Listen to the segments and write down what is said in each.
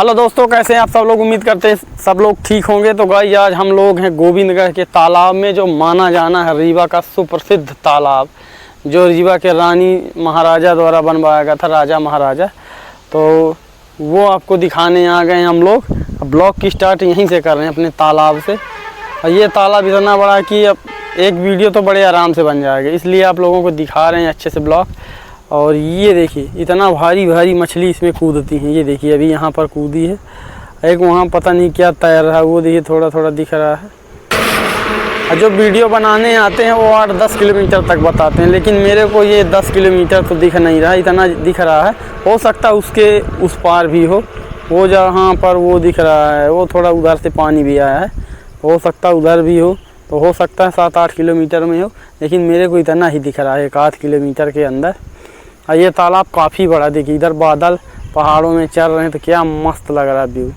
Hello दोस्तों, कैसे हैं आप सब लोग। उम्मीद करते हैं सब लोग ठीक होंगे। तो गाइस आज हम लोग हैं गोविंदगढ़ के तालाब में, जो माना जाना है रीवा का सुप्रसिद्ध तालाब, जो रीवा के रानी महाराजा द्वारा बनवाया गया था, राजा महाराजा। तो वो आपको दिखाने आ गए हैं हम लोग। ब्लॉग की स्टार्ट यहीं से कर रहे हैं, अपने तालाब से। और ये तालाब इतना बड़ा कि अब एक वीडियो तो बड़े आराम से बन जाएगा, इसलिए आप लोगों को दिखा रहे हैं अच्छे से ब्लॉग। और ये देखिए इतना भारी भारी मछली इसमें कूदती हैं। ये देखिए अभी यहाँ पर कूदी है, एक वहाँ पता नहीं क्या तैर रहा है, वो देखिए थोड़ा थोड़ा दिख रहा है। और जो वीडियो बनाने आते हैं वो 8-10 किलोमीटर तक बताते हैं, लेकिन मेरे को ये 10 किलोमीटर तो दिख नहीं रहा, इतना दिख रहा है। हो सकता है उसके उस पार भी हो, वो जहाँ पर वो दिख रहा है वो थोड़ा उधर से पानी भी आया है, हो सकता है उधर भी हो। तो हो सकता है 7-8 किलोमीटर में हो, लेकिन मेरे को इतना ही दिख रहा है 1-8 किलोमीटर के अंदर। और ये तालाब काफ़ी बड़ा, देखिए इधर बादल पहाड़ों में चल रहे हैं, तो क्या मस्त लग रहा है व्यू।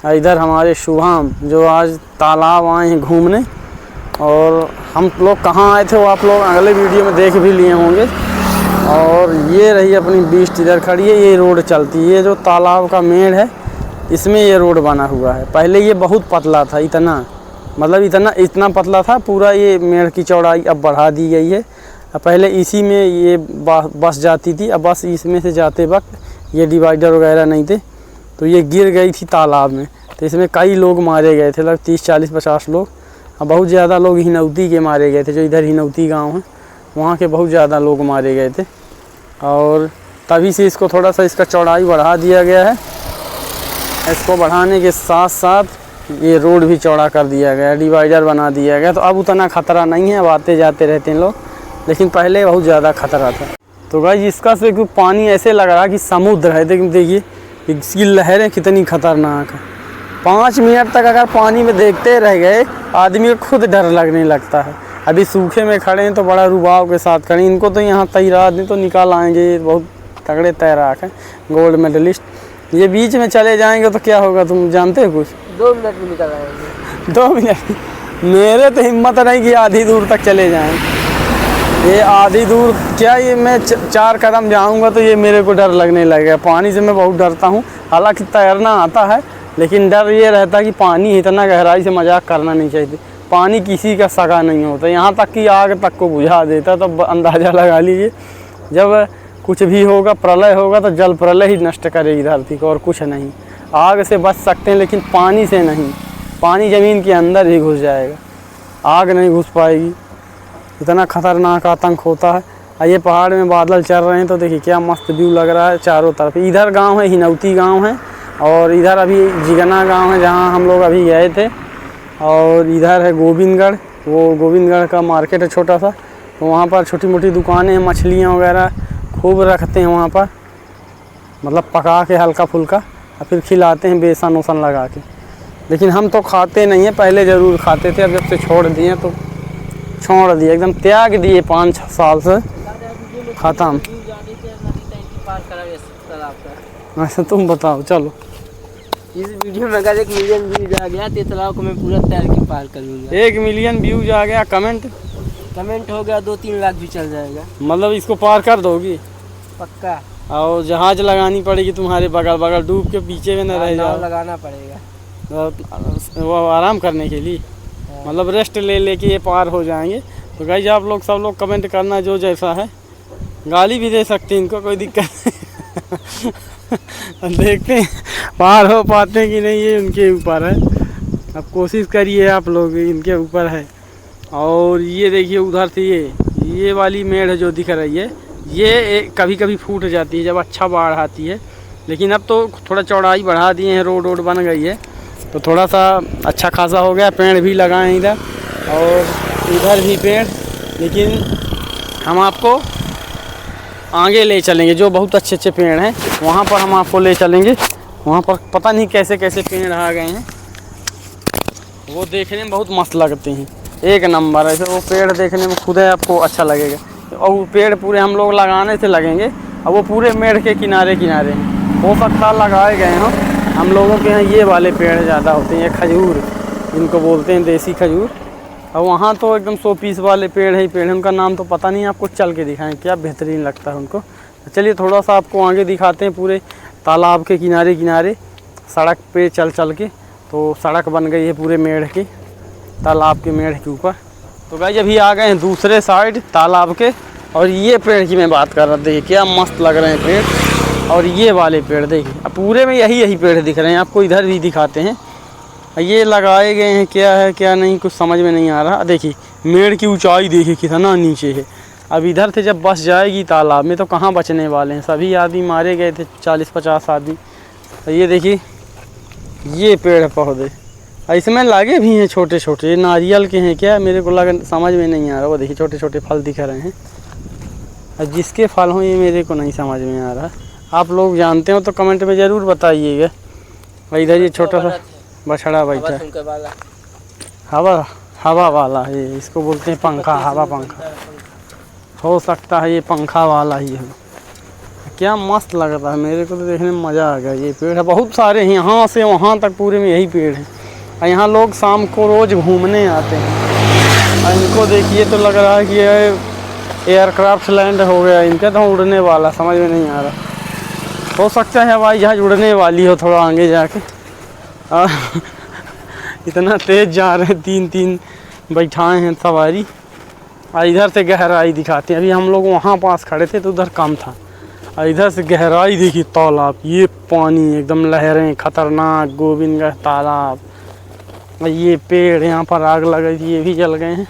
और इधर हमारे शुभम जो आज तालाब आए हैं घूमने, और हम लोग कहाँ आए थे वो आप लोग अगले वीडियो में देख भी लिए होंगे। और ये रही अपनी बीस्ट इधर खड़ी है, ये रोड चलती है। ये जो तालाब का मेड़ है इसमें ये रोड बना हुआ है। पहले ये बहुत पतला था, इतना मतलब इतना पतला था पूरा। ये मेड़ की चौड़ाई अब बढ़ा दी गई है। पहले इसी में ये बस जाती थी, अब बस इसमें से जाते वक्त ये डिवाइडर वगैरह नहीं थे, तो ये गिर गई थी तालाब में। तो इसमें कई लोग मारे गए थे, लगभग 30-40-50 लोग। अब बहुत ज़्यादा लोग हिनौती के मारे गए थे, जो इधर हिनौती गांव है वहाँ के बहुत ज़्यादा लोग मारे गए थे। और तभी से इसको थोड़ा सा इसका चौड़ाई बढ़ा दिया गया है। इसको बढ़ाने के साथ साथ ये रोड भी चौड़ा कर दिया गया, डिवाइडर बना दिया गया। तो अब उतना ख़तरा नहीं है, अब आते जाते रहते हैं लोग, लेकिन पहले बहुत ज़्यादा खतरा था। तो गाइस इसका से पानी ऐसे लग रहा कि समुद्र है, लेकिन देखिए इसकी लहरें कितनी खतरनाक है। 5 मिनट तक अगर पानी में देखते रह गए आदमी को खुद डर लगने लगता है। अभी सूखे में खड़े हैं तो बड़ा रुबाव के साथ खड़े, इनको तो यहाँ तैरा दें तो निकाल आएंगे, ये बहुत तगड़े तैराक हैं, गोल्ड मेडलिस्ट। ये बीच में चले जाएंगे तो क्या होगा तुम जानते हो कुछ? 2 मिनट में निकल आएंगे। 2 मिनट? मेरे तो हिम्मत नहीं कि आधी दूर तक चले जाएँ। ये आधी दूर क्या, ये मैं 4 कदम जाऊंगा तो ये मेरे को डर लगने लगेगा। पानी से मैं बहुत डरता हूँ, हालांकि तैरना आता है, लेकिन डर ये रहता है कि पानी इतना गहराई से मजाक करना नहीं चाहिए। पानी किसी का सगा नहीं होता, यहाँ तक कि आग तक को बुझा देता। तो अंदाज़ा लगा लीजिए जब कुछ भी होगा, प्रलय होगा, तो जल प्रलय ही नष्ट करेगी धरती को और कुछ नहीं। आग से बच सकते हैं लेकिन पानी से नहीं, पानी ज़मीन के अंदर ही घुस जाएगा, आग नहीं घुस पाएगी। इतना खतरनाक आतंक होता है। और ये पहाड़ में बादल चल रहे हैं, तो देखिए क्या मस्त व्यू लग रहा है चारों तरफ। इधर गांव है, हिनौती गांव है, और इधर अभी जिगना गांव है जहां हम लोग अभी गए थे। और इधर है गोविंदगढ़, वो गोविंदगढ़ का मार्केट है छोटा सा, तो वहाँ पर छोटी मोटी दुकानें हैं, मछलियाँ वगैरह खूब रखते हैं वहाँ पर, मतलब पका के हल्का फुल्का, और फिर खिलाते हैं बेसन वसन लगा के। लेकिन हम तो खाते नहीं हैं, पहले ज़रूर खाते थे, अब जब से छोड़ दिए तो छोड़ दिए, एकदम त्याग दिए 5-6 साल से, ख़त्म। अच्छा तुम बताओ, चलो। इस वीडियो में अगर 1 मिलियन व्यूज आ गया तो तालाब को मैं पूरा तैर के पार कर लूँगा। 1 मिलियन व्यूज आ गया, कमेंट हो गया 2-3 लाख भी चल जाएगा, मतलब इसको पार कर दोगी पक्का। और जहाज लगानी पड़ेगी तुम्हारे बगल बगल, डूब के पीछे में न रह जाओ। लगाना पड़ेगा वो आराम करने के लिए, मतलब रेस्ट ले लेके ये पार हो जाएंगे। तो गाइस आप लोग सब लोग कमेंट करना जो जैसा है, गाली भी दे सकते हैं, इनको कोई दिक्कत नहीं। देखते हैं पार हो पाते हैं कि नहीं, ये उनके ऊपर है। अब कोशिश करिए आप लोग, इनके ऊपर है। और ये देखिए उधर से ये वाली मेड़ जो दिख रही है, ये कभी कभी फूट जाती है जब अच्छा बाढ़ आती है, लेकिन अब तो थोड़ा चौड़ाई बढ़ा दिए हैं, रोड बन गई है, तो थोड़ा सा अच्छा खासा हो गया। पेड़ भी लगाए हैं इधर और इधर भी पेड़, लेकिन हम आपको आगे ले चलेंगे। जो बहुत अच्छे अच्छे पेड़ हैं वहाँ पर हम आपको ले चलेंगे। वहाँ पर पता नहीं कैसे कैसे पेड़ आ गए हैं, वो देखने में बहुत मस्त लगते हैं, एक नंबर है। वो पेड़ देखने में खुद है आपको अच्छा लगेगा। और वो पेड़ पूरे हम लोग लगाने से लगेंगे, और वो पूरे मेड़ के किनारे किनारे हैं, हो सकता लगाए गए हों। हम लोगों के यहाँ ये वाले पेड़ ज़्यादा होते हैं, ये खजूर इनको बोलते हैं, देसी खजूर। और वहाँ तो एकदम 100 पीस वाले पेड़ ही पेड़ हैं, उनका नाम तो पता नहीं, आपको चल के दिखाएं क्या बेहतरीन लगता है उनको। चलिए थोड़ा सा आपको आगे दिखाते हैं पूरे तालाब के किनारे किनारे सड़क पे चल चल के तो सड़क बन गई है पूरे मेढ़ के, तालाब के मेढ़ के ऊपर। तो गाइस अभी आ गए हैं दूसरे साइड तालाब के, और ये पेड़ की मैं बात कर रहा था, देखिए क्या मस्त लग रहे हैं पेड़। और ये वाले पेड़ देखिए, अब पूरे में यही पेड़ दिख रहे हैं आपको, इधर भी दिखाते हैं। ये लगाए गए हैं, क्या है क्या नहीं कुछ समझ में नहीं आ रहा। देखिए मेड़ की ऊंचाई देखिए कितना नीचे है। अब इधर से जब बस जाएगी तालाब में तो कहाँ बचने वाले हैं, सभी आदमी मारे गए थे, 40-50 आदमी। तो ये देखिए ये पेड़ पौधे इसमें लगे भी हैं छोटे छोटे, नारियल के हैं क्या, मेरे को लगा समझ में नहीं आ रहा। वो देखिए छोटे छोटे फल दिख रहे हैं, और जिसके फल हों ये मेरे को नहीं समझ में आ रहा। आप लोग जानते हो तो कमेंट में ज़रूर बताइएगा। और इधर ये छोटा सा बछड़ा बैठा है, हवा वाला है, इसको बोलते हैं पंखा, हवा पंखा हो सकता है, ये पंखा वाला ही है। क्या मस्त लग रहा है, मेरे को तो देखने में मज़ा आ गया। ये पेड़ है बहुत सारे हैं, यहाँ से वहाँ तक पूरे में यही पेड़ है। और यहाँ लोग शाम को रोज़ घूमने आते हैं। और इनको देखिए तो लग रहा है कि ये एयरक्राफ्ट लैंड हो गया इनका, तो उड़ने वाला समझ में नहीं आ रहा। हो सकता है हवाई जहाज़ उड़ने वाली हो थोड़ा आगे जाके। इतना तेज़ जा रहे हैं, 3-3 बैठाए हैं सवारी। और इधर से गहराई दिखाते हैं, अभी हम लोग वहाँ पास खड़े थे तो उधर कम था, और इधर से गहराई देखिए तालाब, ये पानी एकदम लहरें खतरनाक, गोविंदगढ़ तालाब। और ये पेड़ यहाँ पर आग लगी थी, ये भी जल गए हैं।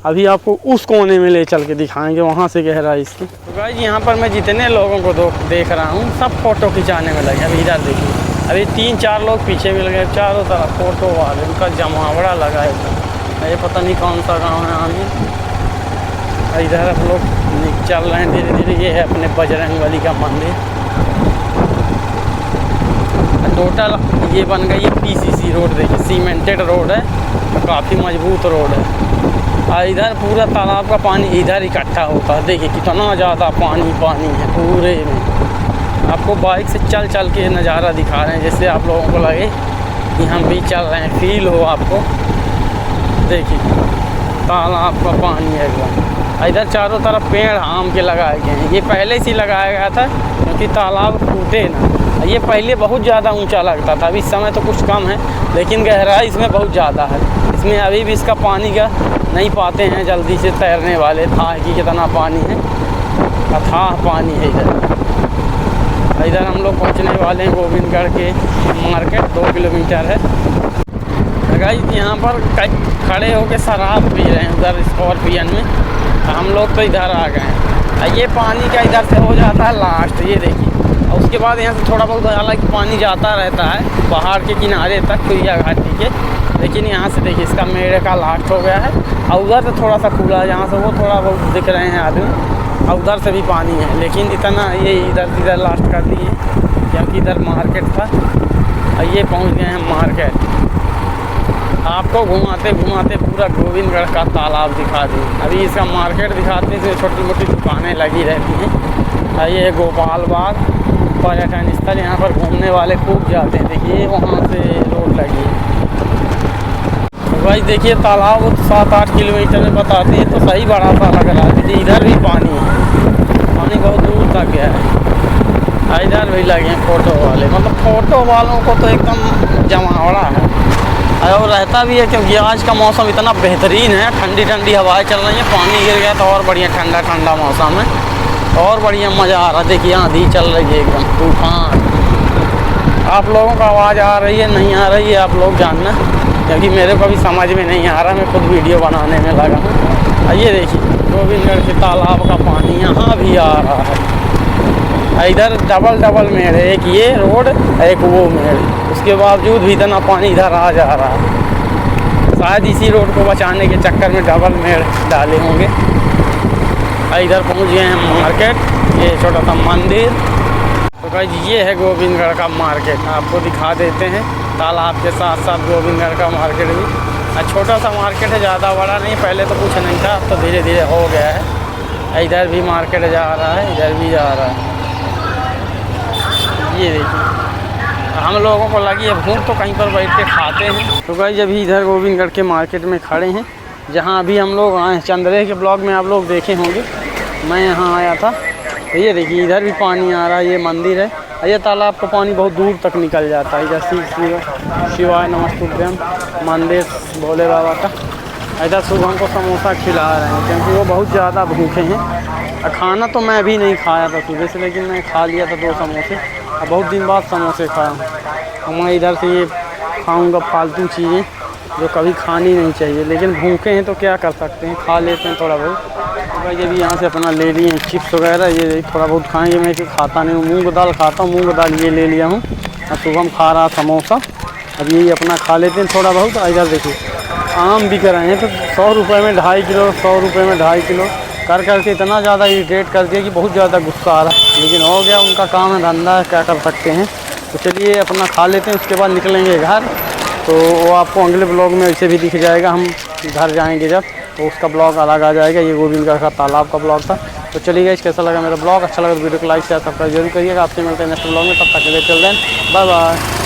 अभी आपको उस कोने में ले चल के दिखाएंगे वहाँ से गहराई इसकी। तो गाइस यहाँ पर मैं जितने लोगों को देख रहा हूँ सब फ़ोटो खिंचाने में लगे। अभी इधर देखिए, अभी 3-4 लोग पीछे भी लगे, चारों तरफ फ़ोटो वाले, उनका जमावड़ा लगा है। ये पता नहीं कौन सा गाँव है आगे। इधर आप लोग चल रहे हैं धीरे धीरे, ये है अपने बजरंगबली का मंदिर। टोटल ये बन गई है PCC रोड, देखिए सीमेंटेड रोड है, तो काफ़ी मजबूत रोड है। और इधर पूरा तालाब का पानी इधर इकट्ठा होता है, देखिए कितना ज़्यादा पानी है पूरे में। आपको बाइक से चल चल के नज़ारा दिखा रहे हैं, जैसे आप लोगों को लगे कि हम भी चल रहे हैं, फील हो आपको। देखिए तालाब का पानी है एकदम। इधर चारों तरफ पेड़ आम के लगाए गए हैं, ये पहले से लगाया गया था क्योंकि तालाब टूटे ना। ये पहले बहुत ज़्यादा ऊंचा लगता था, अभी इस समय तो कुछ कम है, लेकिन गहराई इसमें बहुत ज़्यादा है। इसमें अभी भी इसका पानी का नहीं पाते हैं जल्दी से तैरने वाले, था कि कितना पानी है, अथाह पानी है इधर। इधर हम लोग पहुँचने वाले हैं गोविंदगढ़ के मार्केट, 2 किलोमीटर है। गाइस यहाँ पर खड़े होकर शराब पी रहे हैं उधर स्कॉर्पियन में, हम लोग तो इधर आ गए हैं। ये पानी का इधर से हो जाता है लास्ट, ये देखिए। और उसके बाद यहाँ से थोड़ा बहुत हालांकि पानी जाता रहता है पहाड़ के किनारे तक कुइया घाटी के, लेकिन यहाँ से देखिए इसका मेढ़ का लास्ट हो गया है। और उधर से थोड़ा सा खुला है, जहाँ से वो थोड़ा बहुत दिख रहे हैं आदमी, और उधर से भी पानी है, लेकिन इतना ये इधर लास्ट कर दिए क्योंकि इधर मार्केट था। और ये पहुँच गए हैं मार्केट। आपको घुमाते घुमाते पूरा गोविंदगढ़ का तालाब दिखा दें। अभी इसका मार्केट दिखाते हैं, छोटी मोटी दुकानें लगी रहती हैं। ये गोपाल बाग पर्यटन स्थल, यहाँ पर घूमने वाले खूब जाते हैं। देखिए वहाँ से रोड लगी है। तो भाई देखिए तालाब 7-8 किलोमीटर में बताते हैं, तो सही बड़ा सा लग रहा है। इधर भी पानी है, पानी बहुत दूर तक गया है। इधर भी लगे हैं फ़ोटो वाले, मतलब फ़ोटो वालों को तो एकदम जमावड़ा है। और रहता भी है क्योंकि आज का मौसम इतना बेहतरीन है, ठंडी ठंडी हवाएं चल रही हैं, पानी गिर गया तो और बढ़िया ठंडा ठंडा मौसम है, और बढ़िया मज़ा आ रहा है। देखिए आंधी चल रही है एकदम तूफान। आप लोगों को आवाज़ आ रही है नहीं आ रही है आप लोग जानना, क्योंकि मेरे को भी समझ में नहीं आ रहा, मैं खुद वीडियो बनाने में लगा हूँ। ये देखिए गोविंदगढ़ के तालाब का पानी यहाँ भी आ रहा है। इधर डबल मेड़ है, एक ये रोड एक वो मेड़, उसके बावजूद भी इतना पानी इधर आ जा रहा है। शायद इसी रोड को बचाने के चक्कर में डबल मेड़ डाले होंगे। इधर पहुंच गए हैं मार्केट, ये छोटा सा मंदिर। तो गाइस ये है गोविंदगढ़ का मार्केट, आपको दिखा देते हैं। तालाब के साथ साथ गोविंदगढ़ का मार्केट भी छोटा सा मार्केट है, ज़्यादा बड़ा नहीं। पहले तो कुछ नहीं था, अब तो धीरे धीरे हो गया है। इधर भी मार्केट जा रहा है, इधर भी जा रहा है। ये देखिए हम लोगों को लगी है भूख, तो कहीं पर बैठ के खाते हैं। तो गाइस अभी इधर गोविंदगढ़ के मार्केट में खड़े हैं, जहाँ अभी हम लोग आए हैं। चंद्रे के ब्लॉग में आप लोग देखे होंगे, मैं यहाँ आया था। तो ये देखिए इधर भी पानी आ रहा है, ये मंदिर है, ये तालाब का पानी बहुत दूर तक निकल जाता है। जैसे शिवाय नमस्तुभ्यम मंदिर भोले बाबा का। इधर सुबह को समोसा खिला रहे हैं क्योंकि वो बहुत ज़्यादा भूखे हैं। खाना तो मैं भी नहीं खाया था सुबह से, लेकिन मैं खा लिया था 2 समोसे और बहुत दिन बाद समोसे खाया हूँ। मैं इधर से ये खाऊँगा फालतू चीज़ें जो कभी खानी नहीं चाहिए, लेकिन भूखे हैं तो क्या कर सकते हैं, खा लेते हैं थोड़ा बहुत। तो भाई ये भी यहाँ से अपना ले लिए हैं चिप्स वगैरह, ये थोड़ा बहुत खाएंगे। मैं कि खाता नहीं हूँ, मूंग दाल खाता हूँ, मूंग दाल ये ले लिया हूँ। और शुभम खा रहा समोसा, अब यही अपना खा लेते हैं थोड़ा बहुत। इधर देखिए आम बिक रहे हैं तो 100 रुपये में 2.5 किलो, 100 रुपये में 2.5 किलो कर करके इतना ज़्यादा इरिटेट कर दिया कि बहुत ज़्यादा गुस्सा आ रहा है। लेकिन हो गया, उनका काम है, धंधा है, क्या कर सकते हैं। तो चलिए अपना खा लेते हैं, उसके बाद निकलेंगे घर। तो वो आपको अगले ब्लॉग में ऐसे भी दिख जाएगा, हम घर जाएंगे जब, तो उसका ब्लॉग अलग आ जाएगा। ये गोविंदगढ़ का तालाब का ब्लॉग था। तो चलिए गाइस, कैसा लगा मेरा ब्लॉग? अच्छा लगा तो वीडियो को लाइक शेयर सब्सक्राइब जरूर करिएगा। आपसे मिलते हैं नेक्स्ट ब्लॉग में, तब तक के लिए चल दें, बाय बाय।